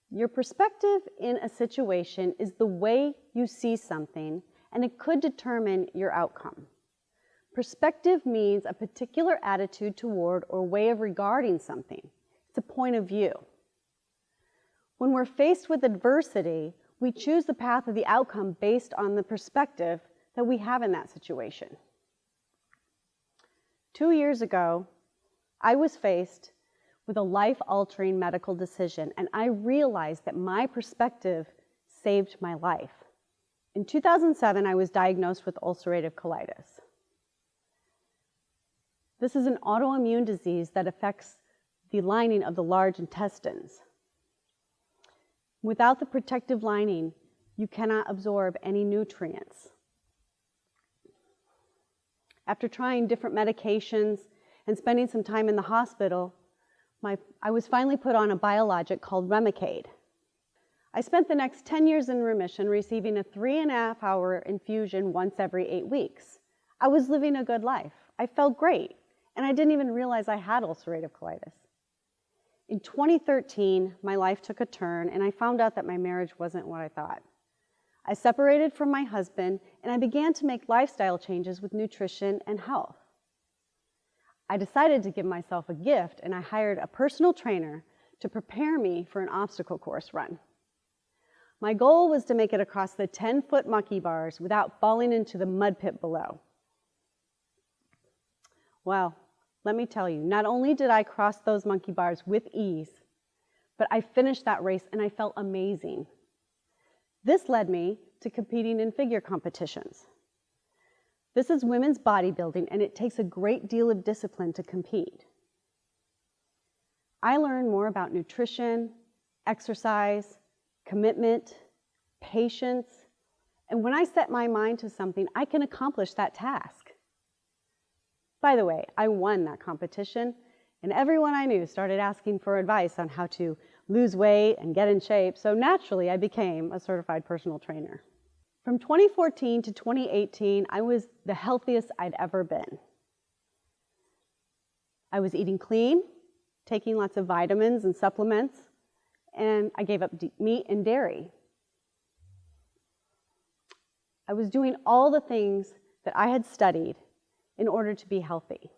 Your perspective in a situation is the way you see something, and it could determine your outcome. Perspective means a particular attitude toward or way of regarding something. It's a point of view. When we're faced with adversity, we choose the path of the outcome based on the perspective that we have in that situation. 2 years ago, I was faced with a life-altering medical decision, and I realized that my perspective saved my life. In 2007, I was diagnosed with ulcerative colitis. This is an autoimmune disease that affects the lining of the large intestines. Without the protective lining, you cannot absorb any nutrients. After trying different medications and spending some time in the hospital, I was finally put on a biologic called Remicade. I spent the next 10 years in remission, receiving a 3.5-hour infusion once every 8 weeks. I was living a good life. I felt great, and I didn't even realize I had ulcerative colitis. In 2013, my life took a turn, and I found out that my marriage wasn't what I thought. I separated from my husband, and I began to make lifestyle changes with nutrition and health. I decided to give myself a gift, and I hired a personal trainer to prepare me for an obstacle course run. My goal was to make it across the 10-foot monkey bars without falling into the mud pit below. Well, let me tell you, not only did I cross those monkey bars with ease, but I finished that race and I felt amazing. This led me to competing in figure competitions. This is women's bodybuilding, and it takes a great deal of discipline to compete. I learned more about nutrition, exercise, commitment, patience, and when I set my mind to something, I can accomplish that task. By the way, I won that competition, and everyone I knew started asking for advice on how to lose weight and get in shape, so naturally I became a certified personal trainer. From 2014 to 2018, I was the healthiest I'd ever been. I was eating clean, taking lots of vitamins and supplements, and I gave up meat and dairy. I was doing all the things that I had studied in order to be healthy.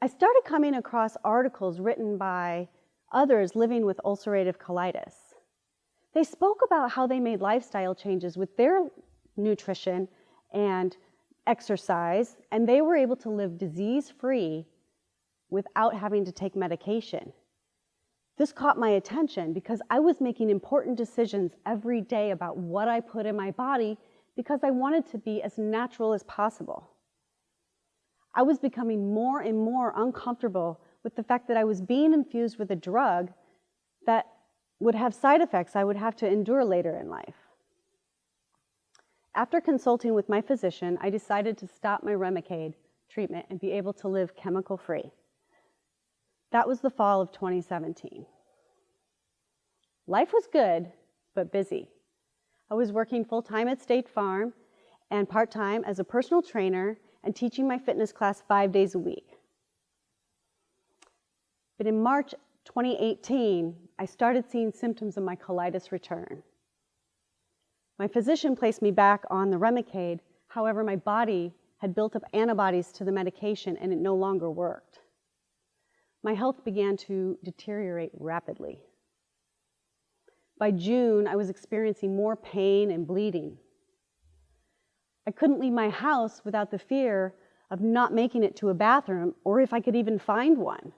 I started coming across articles written by others living with ulcerative colitis. They spoke about how they made lifestyle changes with their nutrition and exercise, and they were able to live disease-free without having to take medication. This caught my attention because I was making important decisions every day about what I put in my body because I wanted to be as natural as possible. I was becoming more and more uncomfortable with the fact that I was being infused with a drug that would have side effects I would have to endure later in life. After consulting with my physician, I decided to stop my Remicade treatment and be able to live chemical-free. That was the fall of 2017. Life was good, but busy. I was working full-time at State Farm and part-time as a personal trainer and teaching my fitness class 5 days a week. But in March 2018, I started seeing symptoms of my colitis return. My physician placed me back on the Remicade. However, my body had built up antibodies to the medication and it no longer worked. My health began to deteriorate rapidly. By June, I was experiencing more pain and bleeding. I couldn't leave my house without the fear of not making it to a bathroom or if I could even find one.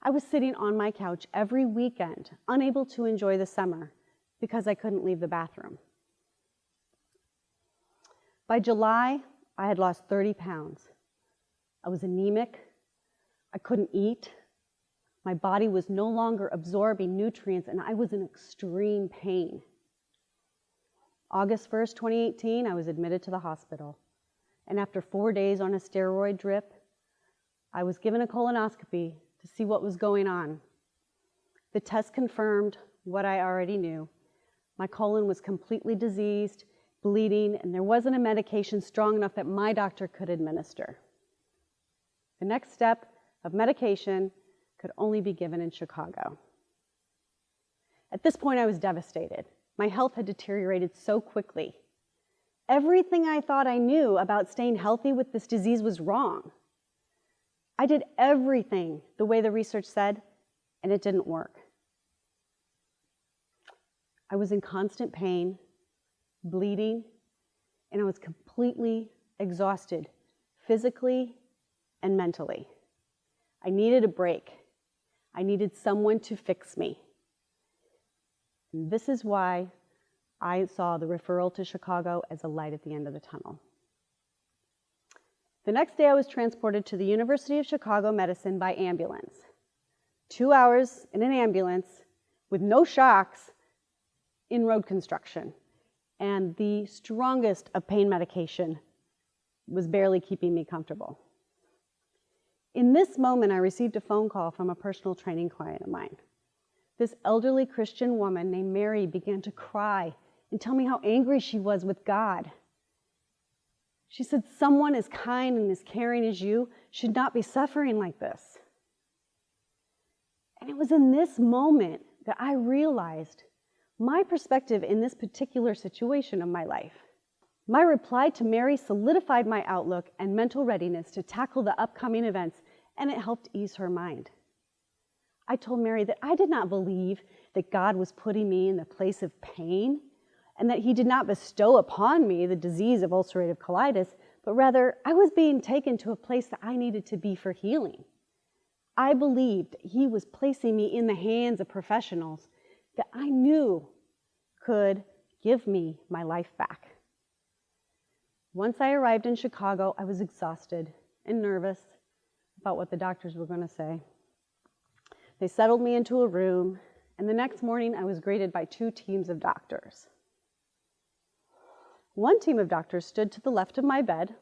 I was sitting on my couch every weekend, unable to enjoy the summer because I couldn't leave the bathroom. By July, I had lost 30 pounds. I was anemic. I couldn't eat. My body was no longer absorbing nutrients, and I was in extreme pain. August 1st, 2018, I was admitted to the hospital. And after 4 days on a steroid drip, I was given a colonoscopy to see what was going on. The test confirmed what I already knew. My colon was completely diseased, bleeding, and there wasn't a medication strong enough that my doctor could administer. The next step of medication could only be given in Chicago. At this point, I was devastated. My health had deteriorated so quickly. Everything I thought I knew about staying healthy with this disease was wrong. I did everything the way the research said, and it didn't work. I was in constant pain, bleeding, and I was completely exhausted, physically and mentally. I needed a break. I needed someone to fix me. And this is why I saw the referral to Chicago as a light at the end of the tunnel. The next day, I was transported to the University of Chicago Medicine by ambulance. 2 hours in an ambulance with no shocks in road construction. And the strongest of pain medication was barely keeping me comfortable. In this moment, I received a phone call from a personal training client of mine. This elderly Christian woman named Mary began to cry and tell me how angry she was with God. She said, someone as kind and as caring as you should not be suffering like this. And it was in this moment that I realized my perspective in this particular situation of my life. My reply to Mary solidified my outlook and mental readiness to tackle the upcoming events, and it helped ease her mind. I told Mary that I did not believe that God was putting me in the place of pain, and that He did not bestow upon me the disease of ulcerative colitis, but rather I was being taken to a place that I needed to be for healing. I believed He was placing me in the hands of professionals that I knew could give me my life back. Once I arrived in Chicago, I was exhausted and nervous about what the doctors were going to say. They settled me into a room, and the next morning I was greeted by 2 teams of doctors. One team of doctors stood to the left of my bed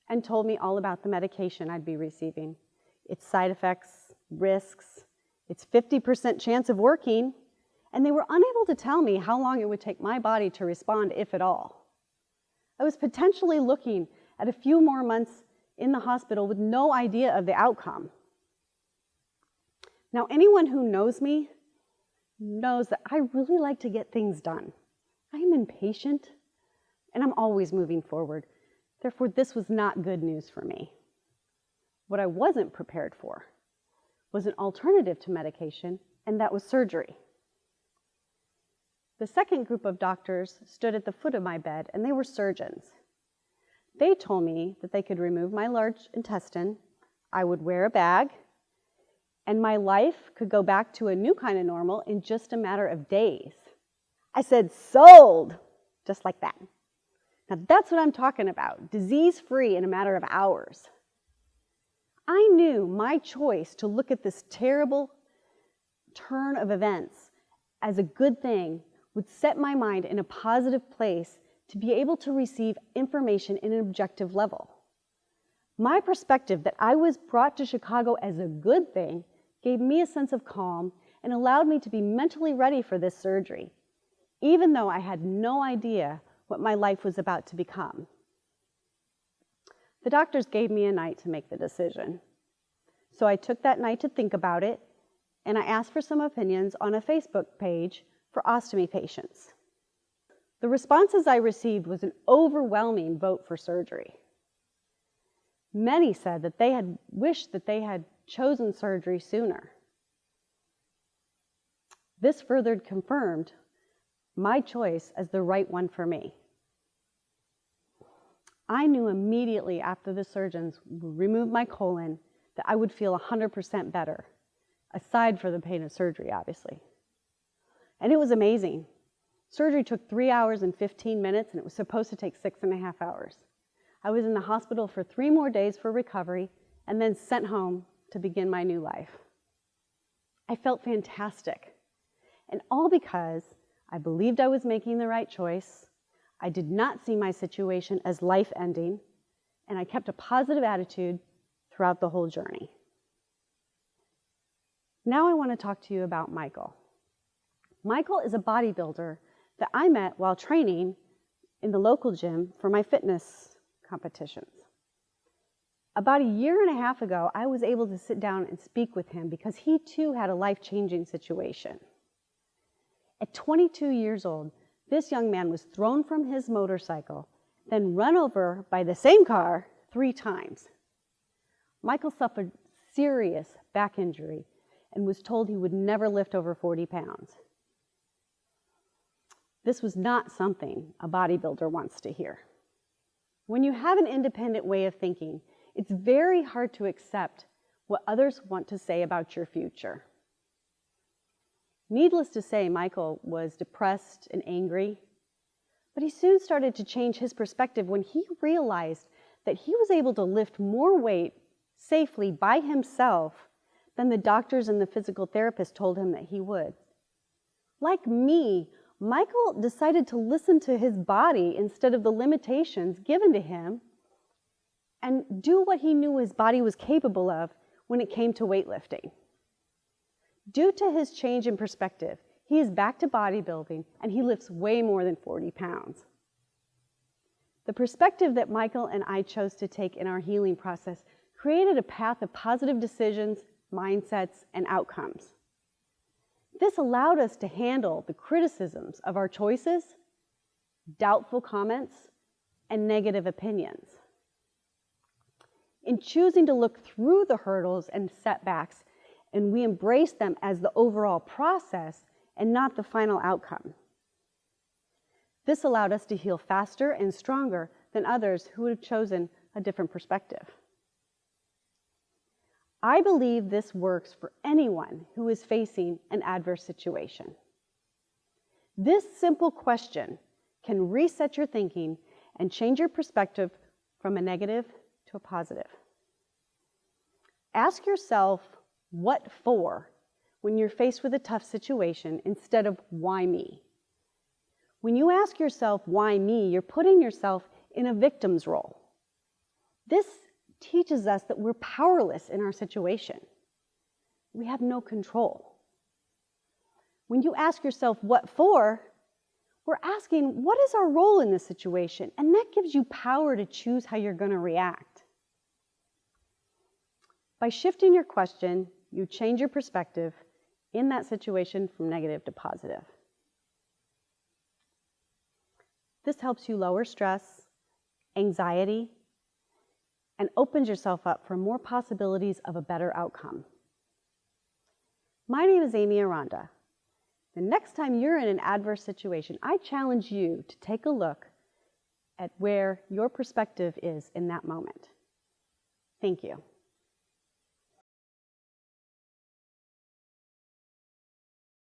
and told me all about the medication I'd be receiving, its side effects, risks, its 50% chance of working, and they were unable to tell me how long it would take my body to respond, if at all. I was potentially looking at a few more months in the hospital with no idea of the outcome. Now, anyone who knows me knows that I really like to get things done. I am impatient, and I'm always moving forward. Therefore, this was not good news for me. What I wasn't prepared for was an alternative to medication, and that was surgery. The second group of doctors stood at the foot of my bed, and they were surgeons. They told me that they could remove my large intestine, I would wear a bag, and my life could go back to a new kind of normal in just a matter of days. I said, sold, just like that. Now that's what I'm talking about, disease-free in a matter of hours. I knew my choice to look at this terrible turn of events as a good thing would set my mind in a positive place to be able to receive information in an objective level. My perspective that I was brought to Chicago as a good thing gave me a sense of calm and allowed me to be mentally ready for this surgery, even though I had no idea what my life was about to become. The doctors gave me a night to make the decision. So I took that night to think about it, and I asked for some opinions on a Facebook page for ostomy patients. The responses I received was an overwhelming vote for surgery. Many said that they had wished that they had chosen surgery sooner. This further confirmed my choice as the right one for me. I knew immediately after the surgeons removed my colon that I would feel 100% better, aside from the pain of surgery, obviously. And it was amazing. Surgery took 3 hours and 15 minutes, and it was supposed to take 6.5 hours. I was in the hospital for 3 more days for recovery, and then sent home to begin my new life. I felt fantastic, and all because I believed I was making the right choice. I did not see my situation as life-ending, and I kept a positive attitude throughout the whole journey. Now I want to talk to you about Michael. Michael is a bodybuilder that I met while training in the local gym for my fitness competitions. About a year and a half ago, I was able to sit down and speak with him because he too had a life-changing situation. At 22 years old, this young man was thrown from his motorcycle, then run over by the same car 3 times. Michael suffered serious back injury and was told he would never lift over 40 pounds. This was not something a bodybuilder wants to hear. When you have an independent way of thinking, it's very hard to accept what others want to say about your future. Needless to say, Michael was depressed and angry, but he soon started to change his perspective when he realized that he was able to lift more weight safely by himself than the doctors and the physical therapist told him that he would. Like me, Michael decided to listen to his body instead of the limitations given to him and do what he knew his body was capable of when it came to weightlifting. Due to his change in perspective, he is back to bodybuilding and he lifts way more than 40 pounds. The perspective that Michael and I chose to take in our healing process created a path of positive decisions, mindsets, and outcomes. This allowed us to handle the criticisms of our choices, doubtful comments, and negative opinions. In choosing to look through the hurdles and setbacks, and we embrace them as the overall process and not the final outcome. This allowed us to heal faster and stronger than others who would have chosen a different perspective. I believe this works for anyone who is facing an adverse situation. This simple question can reset your thinking and change your perspective from a negative to a positive. Ask yourself, what for, when you're faced with a tough situation instead of why me? When you ask yourself, why me, you're putting yourself in a victim's role. This teaches us that we're powerless in our situation. We have no control. When you ask yourself, what for, we're asking, what is our role in this situation? And that gives you power to choose how you're going to react. By shifting your question, you change your perspective in that situation from negative to positive. This helps you lower stress, anxiety, and opens yourself up for more possibilities of a better outcome. My name is Amy Aranda. The next time you're in an adverse situation, I challenge you to take a look at where your perspective is in that moment. Thank you.